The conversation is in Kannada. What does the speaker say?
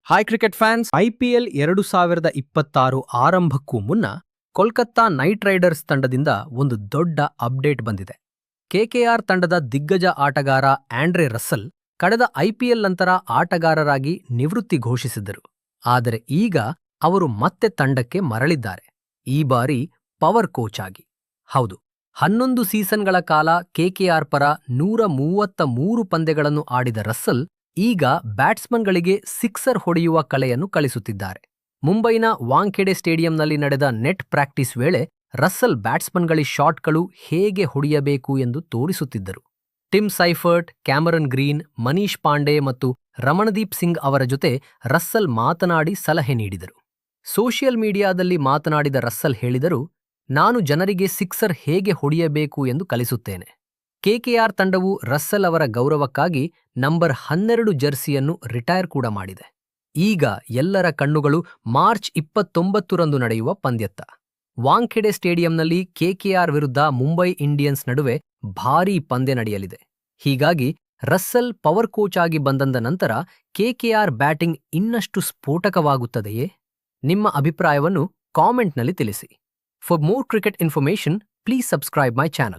Hi cricket fans. ಐಪಿಎಲ್ 2026 ಆರಂಭಕ್ಕೂ ಮುನ್ನ ಕೋಲ್ಕತ್ತಾ ನೈಟ್ ರೈಡರ್ಸ್ ತಂಡದಿಂದ ಒಂದು ದೊಡ್ಡ ಅಪ್ಡೇಟ್ ಬಂದಿದೆ. ಕೆಕೆಆರ್ ತಂಡದ ದಿಗ್ಗಜ ಆಟಗಾರ ಆಂಡ್ರೆ ರಸ್ಸೆಲ್ ಕಳೆದ ಐಪಿಎಲ್ ನಂತರ ಆಟಗಾರರಾಗಿ ನಿವೃತ್ತಿ ಘೋಷಿಸಿದ್ದರು. ಆದರೆ ಈಗ ಅವರು ಮತ್ತೆ ತಂಡಕ್ಕೆ ಮರಳಿದ್ದಾರೆ. ಈ ಬಾರಿ ಪವರ್ ಕೋಚ್ ಆಗಿ. ಹೌದು, 11 ಸೀಸನ್ಗಳ ಕಾಲ ಕೆಕೆಆರ್ ಪರ 133 ಪಂದ್ಯಗಳನ್ನು ಆಡಿದ ರಸ್ಸೆಲ್ ಈಗ ಬ್ಯಾಟ್ಸ್ಮನ್ಗಳಿಗೆ ಸಿಕ್ಸರ್ ಹೊಡೆಯುವ ಕಲೆಯನ್ನು ಕಲಿಸುತ್ತಿದ್ದಾರೆ. ಮುಂಬೈನ ವಾಂಖೆಡೆ ಸ್ಟೇಡಿಯಂನಲ್ಲಿ ನಡೆದ ನೆಟ್ ಪ್ರಾಕ್ಟೀಸ್ ವೇಳೆ ರಸ್ಸೆಲ್ ಬ್ಯಾಟ್ಸ್ಮನ್ಗಳಿಗೆ ಶಾಟ್ಗಳು ಹೇಗೆ ಹೊಡೆಯಬೇಕು ಎಂದು ತೋರಿಸುತ್ತಿದ್ದರು. Tim Seifert, Cameron Green, Manish Pandey ಮತ್ತು ರಮಣದೀಪ್ ಸಿಂಗ್ ಅವರ ಜೊತೆ ರಸ್ಸೆಲ್ ಮಾತನಾಡಿ ಸಲಹೆ ನೀಡಿದರು. ಸೋಷಿಯಲ್ ಮೀಡಿಯಾದಲ್ಲಿ ಮಾತನಾಡಿದ ರಸ್ಸೆಲ್ ಹೇಳಿದರು, ನಾನು ಜನರಿಗೆ ಸಿಕ್ಸರ್ ಹೇಗೆ ಹೊಡೆಯಬೇಕು ಎಂದು ಕಲಿಸುತ್ತೇನೆ. ಕೆಕೆಆರ್ ತಂಡವು ರಸ್ಸೆಲ್ ಅವರ ಗೌರವಕ್ಕಾಗಿ ನಂಬರ್ 12 ಜರ್ಸಿಯನ್ನು ರಿಟೈರ್ ಕೂಡ ಮಾಡಿದೆ. ಈಗ ಎಲ್ಲರ ಕಣ್ಣುಗಳು ಮಾರ್ಚ್ 29ರಂದು ನಡೆಯುವ ಪಂದ್ಯತ್ತ. ವಾಂಖೆಡೆ ಸ್ಟೇಡಿಯಂನಲ್ಲಿ ಕೆಕೆಆರ್ ವಿರುದ್ಧ ಮುಂಬೈ ಇಂಡಿಯನ್ಸ್ ನಡುವೆ ಭಾರೀ ಪಂದ್ಯ ನಡೆಯಲಿದೆ. ಹೀಗಾಗಿ ರಸ್ಸೆಲ್ ಪವರ್ ಕೋಚ್ ಆಗಿ ಬಂದ ನಂತರ ಕೆಕೆಆರ್ ಬ್ಯಾಟಿಂಗ್ ಇನ್ನಷ್ಟು ಸ್ಫೋಟಕವಾಗುತ್ತದೆಯೇ? ನಿಮ್ಮ ಅಭಿಪ್ರಾಯವನ್ನು ಕಾಮೆಂಟ್ನಲ್ಲಿ ತಿಳಿಸಿ. For more cricket information, please subscribe my channel.